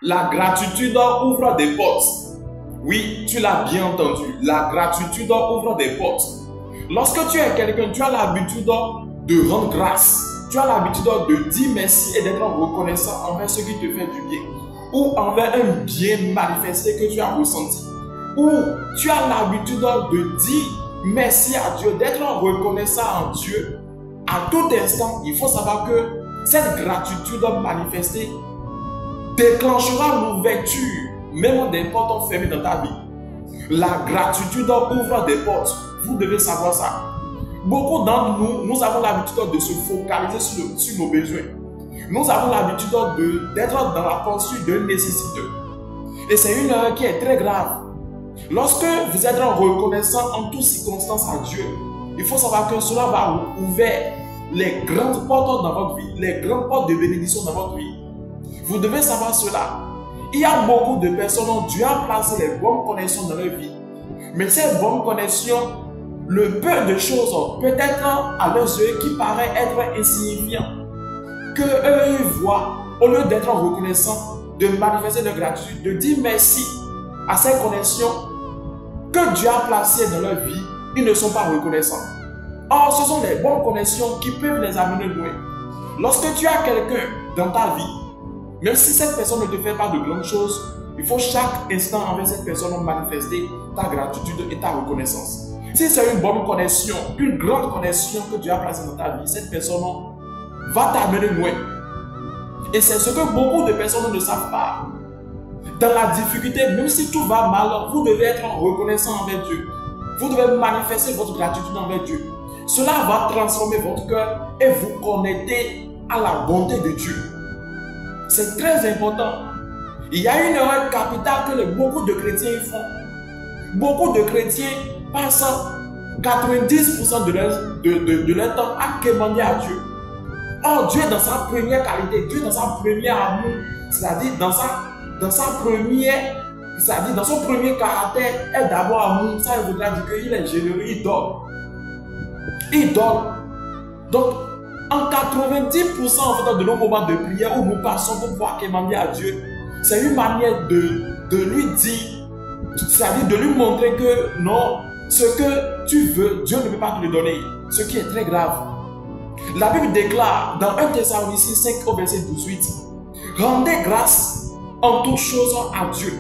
La gratitude ouvre des portes. Oui, tu l'as bien entendu. La gratitude ouvre des portes. Lorsque tu es quelqu'un, tu as l'habitude de rendre grâce. Tu as l'habitude de dire merci et d'être reconnaissant envers ce qui te fait du bien. Ou envers un bien manifesté que tu as ressenti. Ou tu as l'habitude de dire merci à Dieu, d'être reconnaissant en Dieu. À tout instant, il faut savoir que cette gratitude manifestée déclenchera l'ouverture, même des portes fermées dans ta vie. La gratitude ouvre des portes. Vous devez savoir ça. Beaucoup d'entre nous avons l'habitude de se focaliser sur nos besoins. Nous avons l'habitude d'être dans la poursuite de nécessité. Et c'est une erreur qui est très grave. Lorsque vous êtes reconnaissant en toutes circonstances à Dieu, il faut savoir que cela va ouvrir les grandes portes dans votre vie, les grandes portes de bénédiction dans votre vie. Vous devez savoir cela. Il y a beaucoup de personnes dont Dieu a placé les bonnes connexions dans leur vie. Mais ces bonnes connexions, le peu de choses, peut-être à leurs yeux, qui paraît être insignifiant, que eux voient, au lieu d'être reconnaissants, de manifester de gratitude, de dire merci à ces connexions que Dieu a placées dans leur vie, ils ne sont pas reconnaissants. Or, ce sont les bonnes connexions qui peuvent les amener loin. Lorsque tu as quelqu'un dans ta vie, même si cette personne ne te fait pas de grandes choses, il faut chaque instant envers cette personne manifester ta gratitude et ta reconnaissance. Si c'est une bonne connexion, une grande connexion que Dieu a placée dans ta vie, cette personne va t'amener loin. Et c'est ce que beaucoup de personnes ne savent pas. Dans la difficulté, même si tout va mal, vous devez être reconnaissant envers Dieu. Vous devez manifester votre gratitude envers Dieu. Cela va transformer votre cœur et vous connecter à la bonté de Dieu. C'est très important. Il y a une erreur capitale que beaucoup de chrétiens font. Beaucoup de chrétiens passent 90% de leur temps à quémander à Dieu. Or, Dieu dans sa première qualité, Dieu dans sa première amour, c'est-à-dire dans son premier caractère, est d'abord amour. Ça voudra dire qu'il est généreux, il donne. Il donne. Donc, en 90% en fait, de nos moments de prière où nous passons pour pouvoir quémander à Dieu, c'est une manière de lui dire, c'est-à-dire de lui montrer que non, ce que tu veux, Dieu ne peut pas te le donner. Ce qui est très grave. La Bible déclare dans 1 Thessaloniciens 5 au verset 18, rendez grâce en toutes choses à Dieu,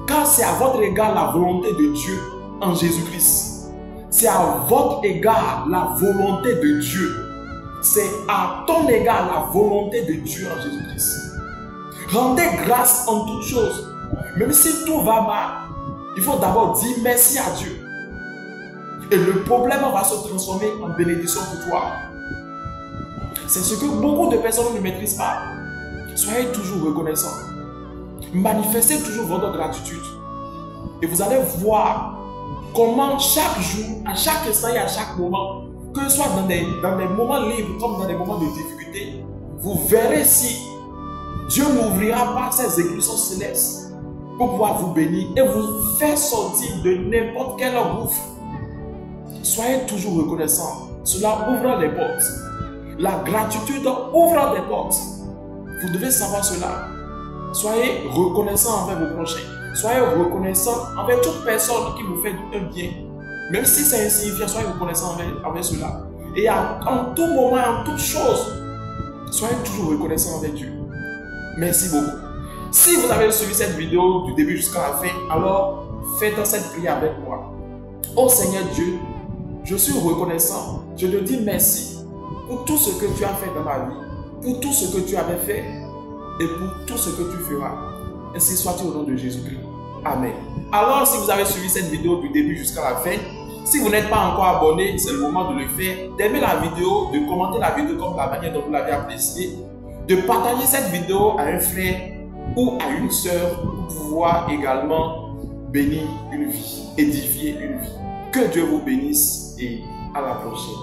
car c'est à votre égard la volonté de Dieu en Jésus-Christ. C'est à votre égard la volonté de Dieu. C'est à ton égard la volonté de Dieu en Jésus-Christ. Rendez grâce en toutes choses. Même si tout va mal, il faut d'abord dire merci à Dieu. Et le problème va se transformer en bénédiction pour toi. C'est ce que beaucoup de personnes ne maîtrisent pas. Soyez toujours reconnaissants. Manifestez toujours votre gratitude. Et vous allez voir comment chaque jour, à chaque instant et à chaque moment, que ce soit dans des moments libres comme dans des moments de difficulté, vous verrez si Dieu n'ouvrira pas ses écluses célestes pour pouvoir vous bénir et vous faire sortir de n'importe quel gouffre. Soyez toujours reconnaissants. Cela ouvre les portes. La gratitude ouvre des portes. Vous devez savoir cela. Soyez reconnaissants envers vos prochains. Soyez reconnaissants envers toute personne qui vous fait un bien. Même si c'est insignifiant, soyez reconnaissants envers cela. Et en tout moment, en toute chose, soyez toujours reconnaissants envers Dieu. Merci beaucoup. Si vous avez suivi cette vidéo du début jusqu'à la fin, alors faites cette prière avec moi. Ô Seigneur Dieu, je suis reconnaissant. Je te dis merci pour tout ce que tu as fait dans ma vie, pour tout ce que tu avais fait et pour tout ce que tu feras. Ainsi soit-il au nom de Jésus-Christ. Amen. Alors, si vous avez suivi cette vidéo du début jusqu'à la fin, si vous n'êtes pas encore abonné, c'est le moment de le faire, d'aimer la vidéo, de commenter la vidéo comme la manière dont vous l'avez appréciée, de partager cette vidéo à un frère ou à une sœur pour pouvoir également bénir une vie, édifier une vie. Que Dieu vous bénisse et à la prochaine.